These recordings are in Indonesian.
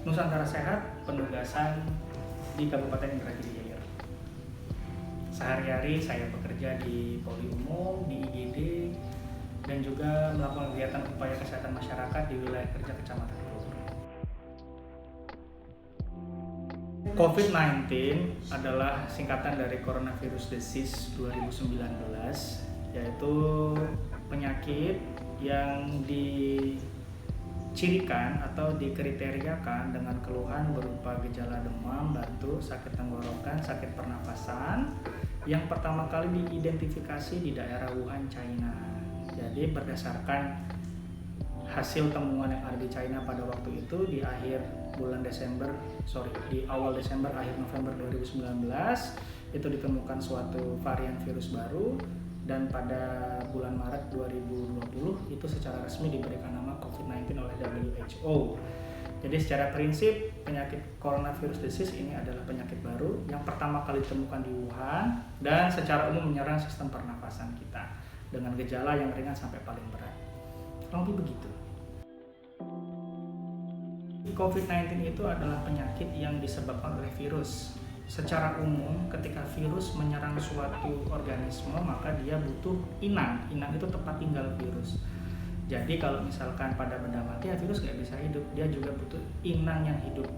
Nusantara Sehat penugasan di Kabupaten Indragiri Hilir. Sehari-hari saya bekerja di Poli Umum, di IGD, dan juga melakukan kegiatan upaya kesehatan masyarakat di wilayah kerja Kecamatan Peluru. COVID-19 adalah singkatan dari Coronavirus Disease 2019, yaitu penyakit yang dicirikan atau dikriteriakan dengan keluhan berupa gejala demam, batuk, sakit tenggorokan, sakit pernapasan yang pertama kali diidentifikasi di daerah Wuhan, China. Jadi berdasarkan hasil temuan yang ada di China pada waktu itu di awal Desember akhir November 2019 itu ditemukan suatu varian virus baru, dan pada bulan Maret 2020 itu secara resmi diberikan nama COVID-19 oleh WHO. Jadi secara prinsip penyakit coronavirus disease ini adalah penyakit baru yang pertama kali ditemukan di Wuhan dan secara umum menyerang sistem pernafasan kita dengan gejala yang ringan sampai paling berat. Kurang lebih begitu. COVID-19 itu adalah penyakit yang disebabkan oleh virus. Secara umum ketika virus menyerang suatu organisme maka dia butuh inang. Inang itu tempat tinggal virus. Jadi kalau misalkan pada benda mati ya virus nggak bisa hidup, dia juga butuh inang yang hidup.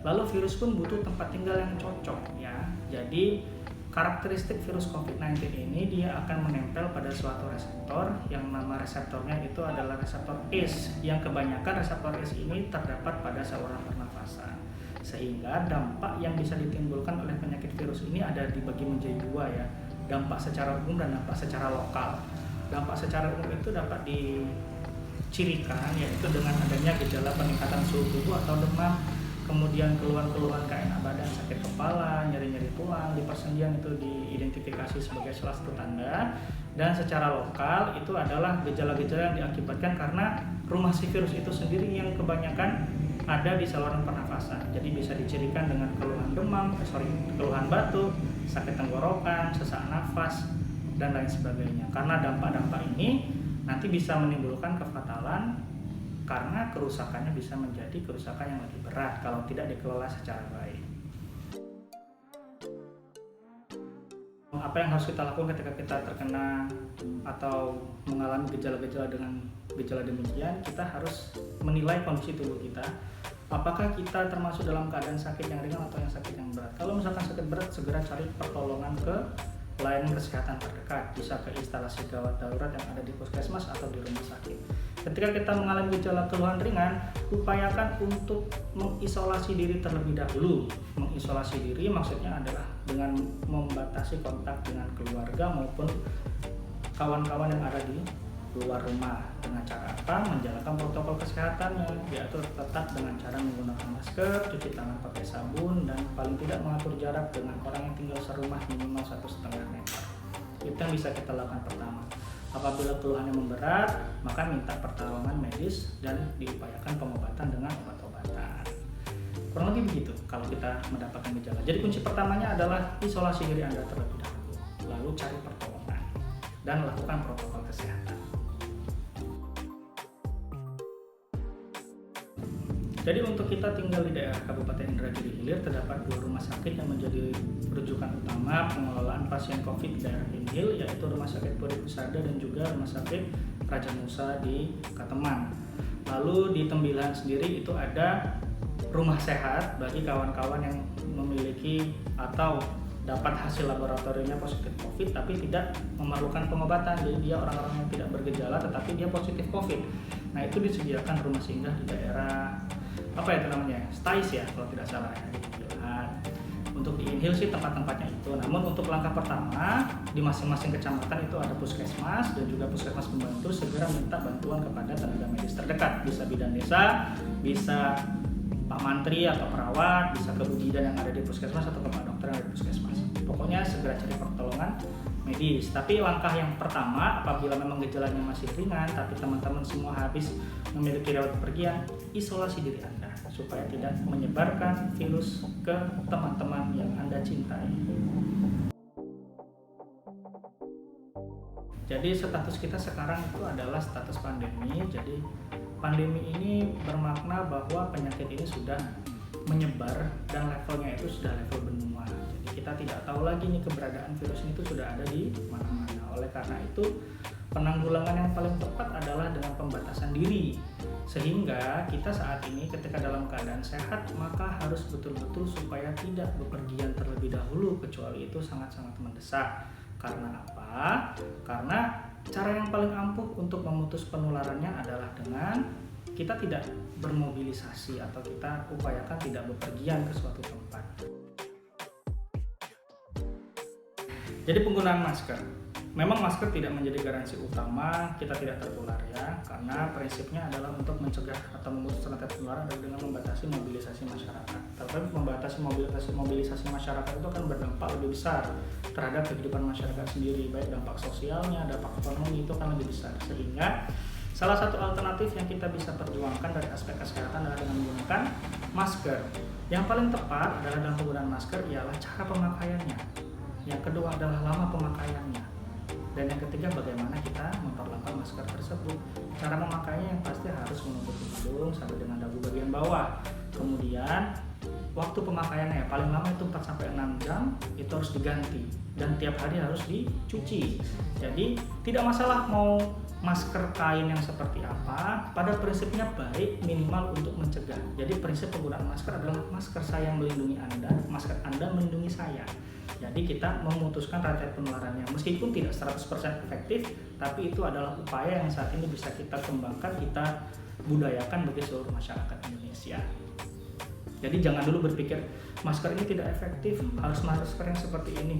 Lalu virus pun butuh tempat tinggal yang cocok ya. Jadi karakteristik virus COVID-19 ini dia akan menempel pada suatu reseptor yang nama reseptornya itu adalah reseptor ACE, yang kebanyakan reseptor ACE ini terdapat pada saluran pernafasan. Sehingga dampak yang bisa ditimbulkan oleh penyakit virus ini ada dibagi menjadi dua ya, dampak secara umum dan dampak secara lokal. Dampak secara umum itu dapat dicirikan yaitu dengan adanya gejala peningkatan suhu tubuh atau demam, kemudian keluhan-keluhan gak enak badan, sakit kepala, nyeri-nyeri tulang, di persendian itu diidentifikasi sebagai salah satu tanda. Dan secara lokal itu adalah gejala-gejala yang diakibatkan karena rumah si virus itu sendiri yang kebanyakan ada di saluran pernafasan. Jadi bisa dicirikan dengan keluhan keluhan batuk, sakit tenggorokan, sesak nafas, dan lain sebagainya. Karena dampak-dampak ini nanti bisa menimbulkan kefatalan karena kerusakannya bisa menjadi kerusakan yang lebih berat kalau tidak dikelola secara baik. Apa yang harus kita lakukan ketika kita terkena atau mengalami gejala-gejala dengan gejala demikian? Kita harus menilai kondisi tubuh kita. Apakah kita termasuk dalam keadaan sakit yang ringan atau yang sakit yang berat? Kalau misalkan sakit berat, segera cari pertolongan ke layanan kesehatan terdekat, bisa ke instalasi gawat darurat yang ada di puskesmas atau di rumah sakit. Ketika kita mengalami gejala keluhan ringan, upayakan untuk mengisolasi diri terlebih dahulu. Mengisolasi diri maksudnya adalah dengan membatasi kontak dengan keluarga maupun kawan-kawan yang ada di luar rumah. Dengan cara apa? Menjalankan protokol kesehatannya, yaitu tetap dengan cara menggunakan masker, cuci tangan pakai sabun, dan paling tidak mengatur jarak dengan orang yang tinggal serumah minimal 1,5 meter. Itu yang bisa kita lakukan pertama. Apabila keluhannya memberat, maka minta pertolongan medis dan diupayakan pengobatan dengan obat-obatan. Kurang lebih begitu kalau kita mendapatkan gejala. Jadi kunci pertamanya adalah isolasi diri Anda terlebih dahulu, lalu cari pertolongan dan lakukan protokol kesehatan. Jadi untuk kita tinggal di daerah Kabupaten Indragiri Hilir terdapat 2 rumah sakit yang menjadi rujukan utama pengelolaan pasien COVID di daerah Inhil, yaitu Rumah Sakit Puri Husada dan juga Rumah Sakit Raja Musa di Kateman. Lalu di Tembilan sendiri itu ada rumah sehat bagi kawan-kawan yang memiliki atau dapat hasil laboratoriumnya positif COVID tapi tidak memerlukan pengobatan. Jadi dia orang-orang yang tidak bergejala tetapi dia positif COVID. Nah itu disediakan rumah singgah di daerah Stais ya kalau tidak salah ya, di Tembilan. Untuk di Inhil sih tempat-tempatnya itu. Namun untuk langkah pertama di masing-masing kecamatan itu ada puskesmas dan juga puskesmas pembantu, segera minta bantuan kepada tenaga medis terdekat. Bisa bidan desa, bisa Pak Mantri atau perawat, bisa ke Bu Bidan yang ada di puskesmas atau ke Pak Dokter yang ada di puskesmas. Pokoknya segera cari pertolongan medis. Tapi langkah yang pertama apabila memang gejalanya masih ringan tapi teman-teman semua habis memiliki rawat bepergian, isolasi diri Anda supaya tidak menyebarkan virus ke teman-teman yang Anda cintai. Jadi status kita sekarang itu adalah status pandemi. Jadi pandemi ini bermakna bahwa penyakit ini sudah menyebar dan levelnya itu sudah level benua. Jadi kita tidak tahu lagi nih keberadaan virus ini itu sudah ada di mana-mana. Oleh karena itu penanggulangan yang paling tepat adalah dengan pembatasan diri. Sehingga kita saat ini ketika dalam keadaan sehat maka harus betul-betul supaya tidak bepergian terlebih dahulu kecuali itu sangat-sangat mendesak. Karena apa? Karena cara yang paling ampuh untuk memutus penularannya adalah dengan kita tidak bermobilisasi atau kita upayakan tidak bepergian ke suatu tempat. Jadi penggunaan masker. Memang masker tidak menjadi garansi utama kita tidak tertular ya, karena prinsipnya adalah untuk mencegah atau memutus rantai penularan dengan membatasi mobilisasi masyarakat. Tapi membatasi mobilisasi masyarakat itu akan berdampak lebih besar terhadap kehidupan masyarakat sendiri, baik dampak sosialnya, dampak ekonomi itu akan lebih besar. Sehingga salah satu alternatif yang kita bisa perjuangkan dari aspek kesehatan adalah dengan menggunakan masker. Yang paling tepat adalah dalam penggunaan masker ialah cara pemakaiannya. Yang kedua adalah lama pemakaiannya. Dan yang ketiga bagaimana kita memperlakukan masker tersebut. Cara memakainya yang pasti harus menutupi hidung sampai dengan dagu bagian bawah. Kemudian waktu pemakaiannya ya paling lama itu 4-6 jam itu harus diganti dan tiap hari harus dicuci. Jadi tidak masalah mau masker kain yang seperti apa, pada prinsipnya baik minimal untuk mencegah. Jadi prinsip penggunaan masker adalah masker saya melindungi Anda, masker Anda melindungi saya. Jadi kita memutuskan rantai penularannya meskipun tidak 100% efektif, tapi itu adalah upaya yang saat ini bisa kita kembangkan, kita budayakan bagi seluruh masyarakat Indonesia. Jadi jangan dulu berpikir masker ini tidak efektif, harus masker yang seperti ini.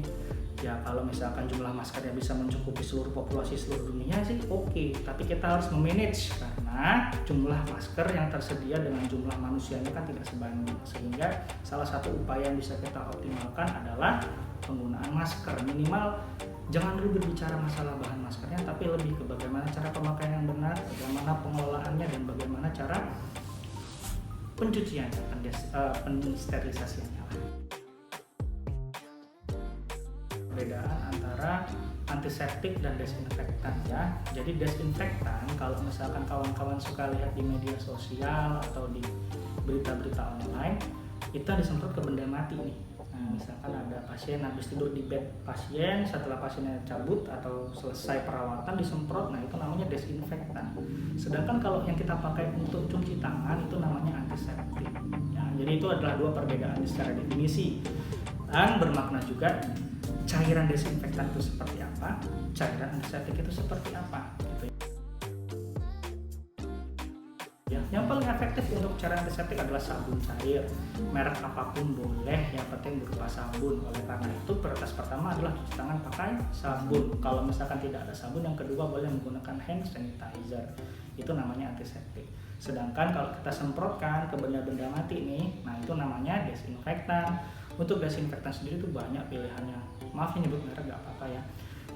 Ya kalau misalkan jumlah maskernya bisa mencukupi seluruh populasi seluruh dunia sih oke, tapi kita harus memanage karena jumlah masker yang tersedia dengan jumlah manusianya kan tidak sebanding. Sehingga salah satu upaya yang bisa kita optimalkan adalah penggunaan masker. Minimal jangan dulu berbicara masalah bahan maskernya, tapi lebih ke bagaimana cara pemakaian yang benar, bagaimana pengelolaannya, dan bagaimana cara pencucian, pensterilisasiannya. Perbedaan antara antiseptik dan desinfektan ya. Jadi desinfektan kalau misalkan kawan-kawan suka lihat di media sosial atau di berita-berita online, kita disemprot ke benda mati nih. Nah, misalkan ada pasien habis tidur di bed pasien, setelah pasiennya cabut atau selesai perawatan disemprot, nah itu namanya desinfektan. Sedangkan kalau yang kita pakai untuk cuci tangan itu namanya antiseptik. Ya, jadi itu adalah dua perbedaan secara definisi dan bermakna juga cairan desinfektan itu seperti apa, cairan antiseptik itu seperti apa. Gitu. Ya, yang paling efektif untuk cairan antiseptik adalah sabun cair, merek apapun boleh, yang penting berupa sabun. Oleh karena itu prioritas pertama adalah cuci tangan pakai sabun. Kalau misalkan tidak ada sabun, yang kedua boleh menggunakan hand sanitizer, itu namanya antiseptik. Sedangkan kalau kita semprotkan ke benda-benda mati nih, nah itu namanya desinfektan. Untuk desinfektan sendiri itu banyak pilihannya. Maaf ini nyebut merek gak apa-apa ya.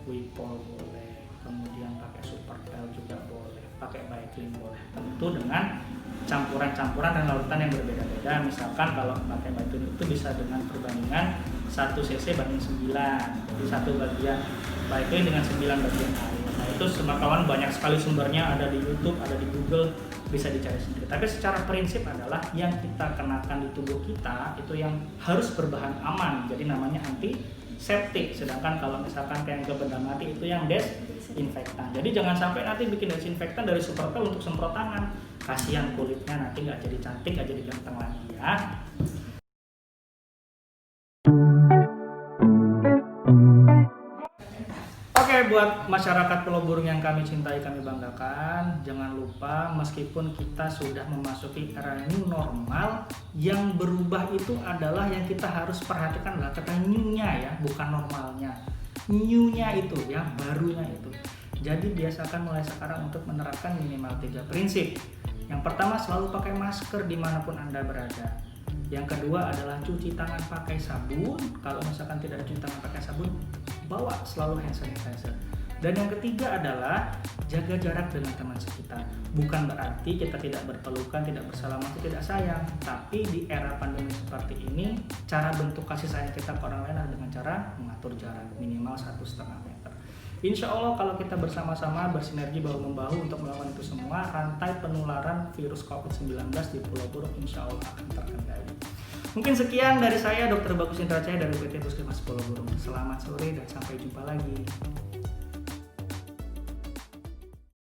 Wipol boleh, kemudian pakai Supertel juga boleh, pakai Baiklin boleh. Tentu dengan campuran-campuran dan larutan yang berbeda-beda. Misalkan kalau pakai Baiklin itu bisa dengan perbandingan 1 cc banding 9. Jadi 1 bagian Baiklin dengan 9 bagian air. Nah itu semua kawan banyak sekali sumbernya, ada di YouTube, ada di Google, bisa dicari sendiri. Tapi secara prinsip adalah yang kita kenakan di tubuh kita itu yang harus berbahan aman, jadi namanya antiseptik. Sedangkan kalau misalkan kayak ke benda mati itu yang desinfektan. Jadi jangan sampai nanti bikin desinfektan dari Supertel untuk semprot tangan, kasihan kulitnya nanti nggak jadi cantik, nggak jadi ganteng lagi ya. Oke, buat masyarakat Pulau Burung yang kami cintai, kami banggakan, jangan lupa meskipun kita sudah memasuki era new normal, yang berubah itu adalah yang kita harus perhatikan adalah kata new-nya ya, bukan normalnya. New-nya itu ya, barunya itu. Jadi biasakan mulai sekarang untuk menerapkan minimal 3 prinsip. Yang pertama, selalu pakai masker dimanapun Anda berada. Yang kedua adalah cuci tangan pakai sabun. Kalau misalkan tidak cuci tangan pakai sabun, bawa selalu hand sanitizer. Dan yang ketiga adalah jaga jarak dengan teman sekitar. Bukan berarti kita tidak berpelukan, tidak bersalaman, tidak sayang. Tapi di era pandemi seperti ini, cara bentuk kasih sayang kita ke orang lain adalah dengan cara mengatur jarak minimal 1,5 meter. Insya Allah kalau kita bersama-sama bersinergi bahu-membahu untuk melakukan itu semua, rantai penularan virus COVID-19 di Pulau Buruk insya Allah akan terkendali. Mungkin sekian dari saya, Dr. Bagus Indra Cahya dari PT Puskesmas Pulau Burung. Selamat sore dan sampai jumpa lagi.